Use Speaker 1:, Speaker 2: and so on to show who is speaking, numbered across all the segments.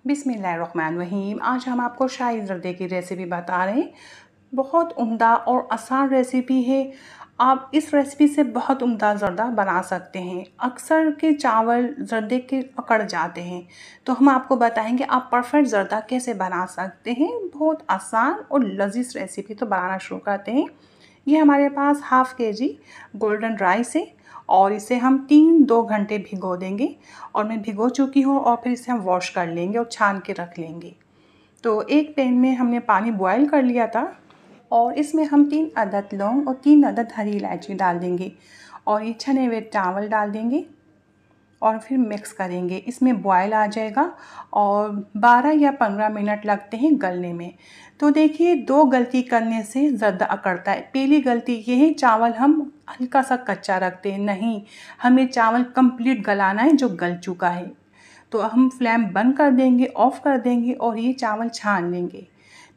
Speaker 1: बिस्मिल्लाहिर्रहमानिर्रहीम। आज हम आपको शाही ज़र्दे की रेसिपी बता रहे हैं। बहुत उम्दा और आसान रेसिपी है। आप इस रेसिपी से बहुत उम्दा ज़र्दा बना सकते हैं। अक्सर के चावल ज़र्दे के अकड़ जाते हैं, तो हम आपको बताएंगे आप परफेक्ट ज़र्दा कैसे बना सकते हैं। बहुत आसान और लजीज रेसिपी। तो बनाना शुरू करते हैं। ये हमारे पास हाफ़ केजी गोल्डन राइस है और इसे हम 2 घंटे भिगो देंगे। और मैं भिगो चुकी हूँ और फिर इसे हम वॉश कर लेंगे और छान के रख लेंगे। तो एक पैन में हमने पानी बॉयल कर लिया था और इसमें हम 3 अदद लौंग और 3 अदद हरी इलायची डाल देंगे और ये छने हुए चावल डाल देंगे और फिर मिक्स करेंगे। इसमें बॉयल आ जाएगा और 12 या 15 मिनट लगते हैं गलने में। तो देखिए, 2 गलती करने से ज़र्दा अकड़ता है। पहली गलती ये है, चावल हम हल्का सा कच्चा रखते हैं। नहीं, हमें चावल कंप्लीट गलाना है जो गल चुका है। तो हम फ्लेम बंद कर देंगे, ऑफ़ कर देंगे और ये चावल छान लेंगे।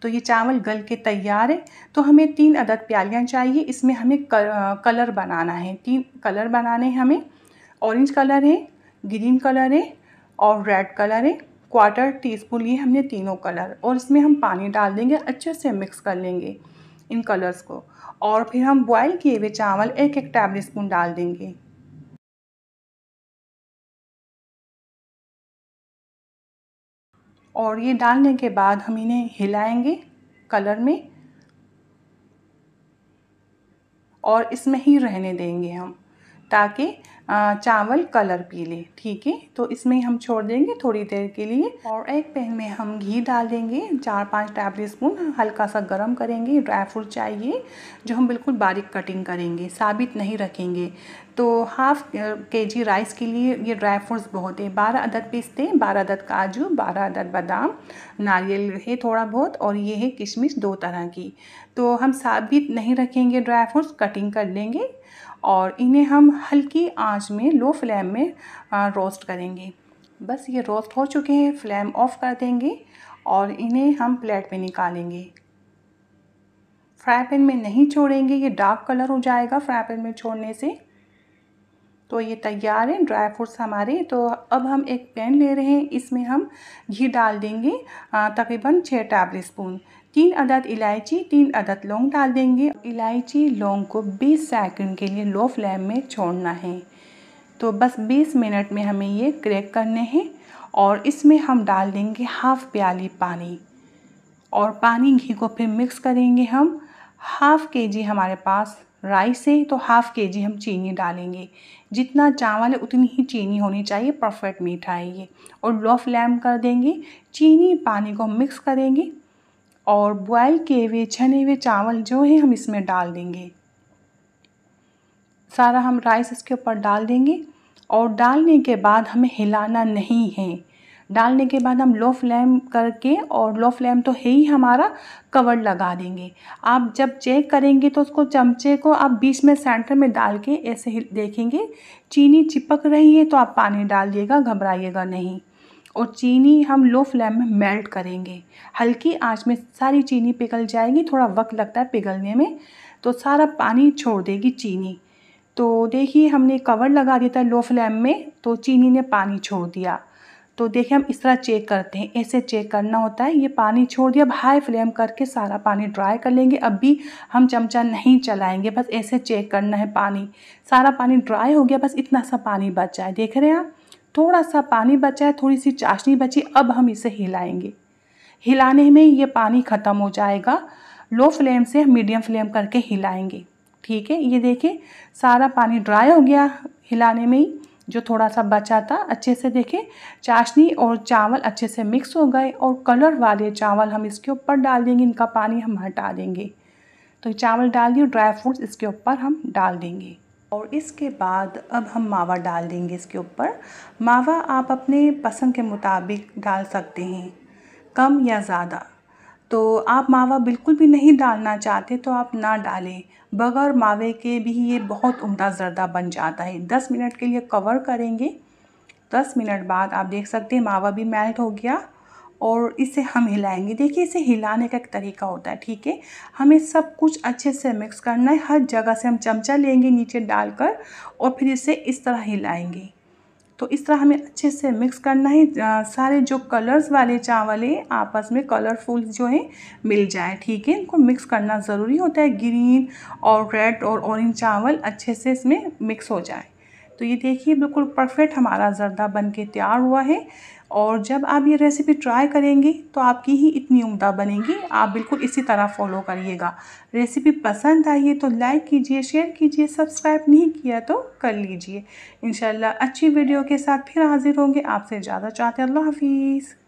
Speaker 1: तो ये चावल गल के तैयार है। तो हमें 3 अदद प्यालियाँ चाहिए। इसमें हमें कलर बनाना है। 3 कलर बनाने हैं हमें। ऑरेंज कलर है, ग्रीन कलर है और रेड कलर है। 1/4 टीस्पून लिए हमने तीनों कलर और इसमें हम पानी डाल देंगे। अच्छे से मिक्स कर लेंगे इन कलर्स को और फिर हम बॉयल किए हुए चावल 1-1 टेबल स्पून डाल देंगे। और ये डालने के बाद हम इन्हें हिलाएंगे कलर में और इसमें ही रहने देंगे हम, ताकि चावल कलर पी ले। ठीक है, तो इसमें हम छोड़ देंगे थोड़ी देर के लिए। और एक पैन में हम घी डाल देंगे 4-5 टेबल स्पून। हल्का सा गरम करेंगे। ड्राई फ्रूट चाहिए जो हम बिल्कुल बारीक कटिंग करेंगे, साबित नहीं रखेंगे। तो हाफ़ केजी राइस के लिए ये ड्राई फ्रूट्स बहुत है। 12 अदद पिस्ते, 12 अदद काजू, 12 अदद बादाम, नारियल है थोड़ा बहुत और ये है किशमिश 2 तरह की। तो हम साबित नहीं रखेंगे, ड्राई फ्रूट्स कटिंग कर लेंगे और इन्हें हम हल्की आंच में लो फ्लेम में रोस्ट करेंगे। बस ये रोस्ट हो चुके हैं, फ्लेम ऑफ कर देंगे और इन्हें हम प्लेट में निकालेंगे। फ्राई पैन में नहीं छोड़ेंगे, ये डार्क कलर हो जाएगा फ्राई पैन में छोड़ने से। तो ये तैयार है ड्राई फ्रूट्स हमारे। तो अब हम एक पैन ले रहे हैं, इसमें हम घी डाल देंगे तकरीबन 6 टेबल स्पून। 3 अदद इलायची, 3 अदद लौंग डाल देंगे। इलायची लौंग को 20 सेकंड के लिए लो फ्लेम में छोड़ना है। तो बस 20 मिनट में हमें ये क्रैक करने हैं और इसमें हम डाल देंगे हाफ़ प्याली पानी और पानी घी को फिर मिक्स करेंगे हम। हाफ़ केजी हमारे पास राइस है तो हाफ़ केजी हम चीनी डालेंगे। जितना चावल है उतनी ही चीनी होनी चाहिए। परफेक्ट मीठा है ये। और लो फ्लेम कर देंगे। चीनी पानी को मिक्स करेंगे और बॉयल किए हुए छने हुए चावल जो है हम इसमें डाल देंगे। सारा हम राइस इसके ऊपर डाल देंगे और डालने के बाद हमें हिलाना नहीं है। डालने के बाद हम लो फ्लेम करके, और लो फ्लेम तो है ही हमारा, कवर लगा देंगे। आप जब चेक करेंगे तो उसको चमचे को आप बीच में सेंटर में डाल के ऐसे देखेंगे। चीनी चिपक रही है तो आप पानी डाल दिएगा, घबराइएगा नहीं। और चीनी हम लो फ्लेम में मेल्ट करेंगे। हल्की आंच में सारी चीनी पिघल जाएगी। थोड़ा वक्त लगता है पिघलने में, तो सारा पानी छोड़ देगी चीनी। तो देखिए, हमने कवर लगा दिया था लो फ्लेम में तो चीनी ने पानी छोड़ दिया। तो देखिए, हम इस तरह चेक करते हैं, ऐसे चेक करना होता है। ये पानी छोड़ दिया। अब हाई फ्लेम करके सारा पानी ड्राई कर लेंगे। अब भी हम चमचा नहीं चलाएंगे, बस ऐसे चेक करना है। पानी, सारा पानी ड्राई हो गया, बस इतना सा पानी बचा है। देख रहे हैं आप, थोड़ा सा पानी बचा है, थोड़ी सी चाशनी बची। अब हम इसे हिलाएंगे। हिलाने में ये पानी ख़त्म हो जाएगा। लो फ्लेम से मीडियम फ्लेम करके हिलाएंगे। ठीक है, ये देखिए सारा पानी ड्राई हो गया हिलाने में ही। जो थोड़ा सा बचा था, अच्छे से देखिए चाशनी और चावल अच्छे से मिक्स हो गए। और कलर वाले चावल हम इसके ऊपर डाल देंगे। इनका पानी हम हटा देंगे। तो चावल डाल दिए, ड्राई फ्रूट्स इसके ऊपर हम डाल देंगे। और इसके बाद अब हम मावा डाल देंगे इसके ऊपर। मावा आप अपने पसंद के मुताबिक डाल सकते हैं, कम या ज़्यादा। तो आप मावा बिल्कुल भी नहीं डालना चाहते तो आप ना डालें। बगैर मावे के भी ये बहुत उम्दा ज़र्दा बन जाता है। 10 मिनट के लिए कवर करेंगे। 10 मिनट बाद आप देख सकते हैं मावा भी मेल्ट हो गया और इसे हम हिलाएंगे। देखिए, इसे हिलाने का एक तरीका होता है। ठीक है, हमें सब कुछ अच्छे से मिक्स करना है। हर जगह से हम चमचा लेंगे नीचे डालकर और फिर इसे इस तरह हिलाएंगे। तो इस तरह हमें अच्छे से मिक्स करना है, सारे जो कलर्स वाले चावल हैं आपस में कलरफुल जो है मिल जाए। ठीक है, इनको मिक्स करना ज़रूरी होता है, ग्रीन और रेड और ऑरेंज चावल अच्छे से इसमें मिक्स हो जाए। तो ये देखिए बिल्कुल परफेक्ट हमारा ज़र्दा बन के तैयार हुआ है। और जब आप ये रेसिपी ट्राई करेंगे तो आपकी ही इतनी उम्दा बनेगी। आप बिल्कुल इसी तरह फॉलो करिएगा। रेसिपी पसंद आई है तो लाइक कीजिए, शेयर कीजिए, सब्सक्राइब नहीं किया तो कर लीजिए। इंशाल्लाह अच्छी वीडियो के साथ फिर हाजिर होंगे। आपसे ज़्यादा चाहते हैं। अल्लाह हाफिज़।